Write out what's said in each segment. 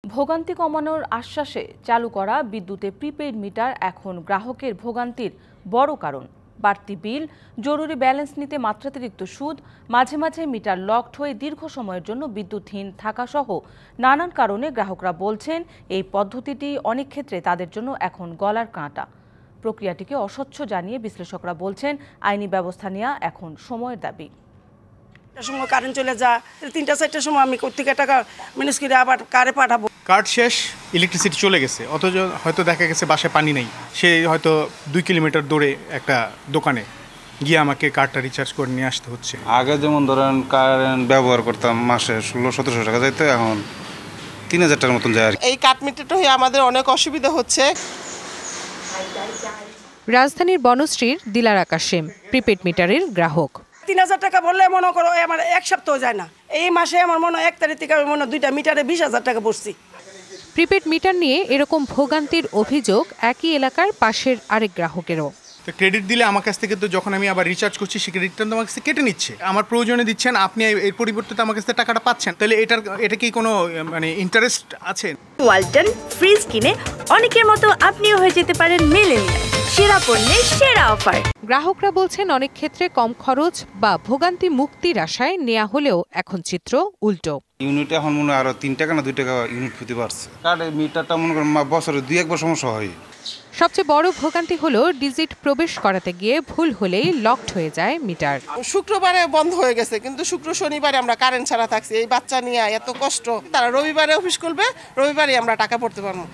ভোগান্তি কমানোর আশ্বাসে চালু করা বিদ্যুতে প্রিপেইড মিটার এখন গ্রাহকের ভোগান্তির বড় কারণ। বাড়তি বিল, জরুরি ব্যালেন্স নিতে মাত্রাতিরিক্ত সুদ, মাঝে মাঝে মিটার লকড হয়ে দীর্ঘ সময়ের জন্য বিদ্যুৎহীন থাকাসহ নানান কারণে গ্রাহকরা বলছেন এই পদ্ধতিটি অনেক ক্ষেত্রে তাদের জন্য এখন গলার কাঁটা। প্রক্রিয়াটিকে অস্বচ্ছ জানিয়ে বিশ্লেষকরা বলছেন আইনি ব্যবস্থা নেওয়া এখন সময়ের দাবি। সময় কারেন্ট চলে যা ৩টা-৪টার সময় আমি কোত্থেকে টাকা ম্যানেজ করে আবার কারে পাঠাবো। কার্ড শেষ, ইলেকট্রিসিটি চলে গেছে, অথচ হয়তো দেখা গেছে বাসায় পানি নেই। সে হয়তো 2 কিলোমিটার দূরে একটা দোকানে গিয়ে আমাকে কার্ডটা রিচার্জ করে নিয়ে আসতে হচ্ছে। আগে যেমন ধরেন কারেন্ট ব্যবহার করতাম মাসে ১৬00-১৭00 টাকা যাইতো, এখন ৩০০০ টাকার মতন যায় আর কি। এই কাট মিটারটা হয়ে আমাদের অনেক অসুবিধা হচ্ছে। রাজধানীর বনশ্রীর দিলারা কাশেম প্রিপেড মিটারের গ্রাহক। ৩০০০ টাকা বললে মনে করো আমার এক সপ্তাহ যায় না। এই মাসে আমার মনে ১ তারিখ থেকে মনে 2টা মিটারে ২০,০০০ টাকা পড়ছি। প্রিপেড মিটার নিয়ে এরকম ভোগান্তির অভিযোগ একই এলাকার পাশের আরেক গ্রাহকেরও। তো ক্রেডিট দিলে আমার কাছ থেকে তো যখন আমি আবার রিচার্জ করছি সে ক্রেডিটটা তো আমার কাছে কেটে নিচ্ছে। আমার প্রয়োজনে দিচ্ছেন, আপনি এর পরিবর্তে আমার কাছে টাকাটা পাচ্ছেন, তাহলে এটা কি কোনো ইন্টারেস্ট আছে? ওয়ালটন ফ্রিজ কিনে অনেকের মতো আপনিও হয়ে যেতে পারেন মিলেনিয়াল। সেরা পণ্যের সেরা অফার। গ্রাহকরা বলছেন অনেক ক্ষেত্রে কম খরচ বা ভোগান্তি মুক্তির আশায় নেওয়া হলেও এখন চিত্র উল্টো। ইউনিট এখন মনে হয় আরো 3 টাকা না 2 টাকা ইউনিট প্রতি বাড়ছে। কার্ডের মিটারটা মনে করেন বছরে 2-1 সমস্যা হয়। সবচেয়ে বড় ভোগান্তি হলো ডিজিট প্রবেশ করাতে গিয়ে ভুল হলেই লকড হয়ে যায় মিটার। শুক্রবারে বন্ধ হয়ে গেছে, কিন্তু শুক্র শনিবারে আমরা কারেন্ট ছাড়া থাকছি। এই বাচ্চা নিয়ে এত কষ্ট, তারা রবিবারে অফিস করবে, রবিবারে আমরা টাকা পড়তে পারবো।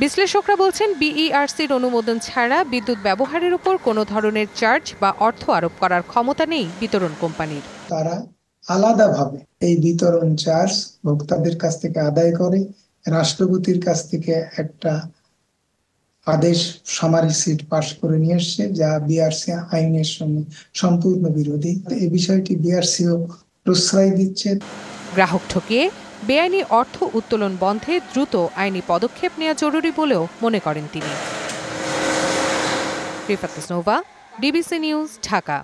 বিশ্লেষকরা বলছেন বিইআরসির অনুমোদন ছাড়া বিদ্যুৎ ব্যবহারের উপর কোনো ধরনের চার্জ বা অর্থ আরোপ করার ক্ষমতা নেই বিতরণ কোম্পানির। তারা আলাদাভাবে এই বিতরণ চার্জ ভোক্তাদের কাছ থেকে আদায় করে রাষ্ট্রপতির কাছ থেকে একটা আদেশ সামারি সিট পাশ করে নিয়ে এসছে, যা বিআরসি আইনের সঙ্গে সম্পূর্ণ বিরোধী। এই বিষয়টি বিআরসিও প্রশ্রয় দিচ্ছে। গ্রাহক ঠকিয়ে বেআইনি অর্থ উত্তোলন বন্ধে দ্রুত আইনি পদক্ষেপ নেওয়া জরুরি বলেও মনে করেন তিনি। Rifat Nova, DBC news, Dhaka.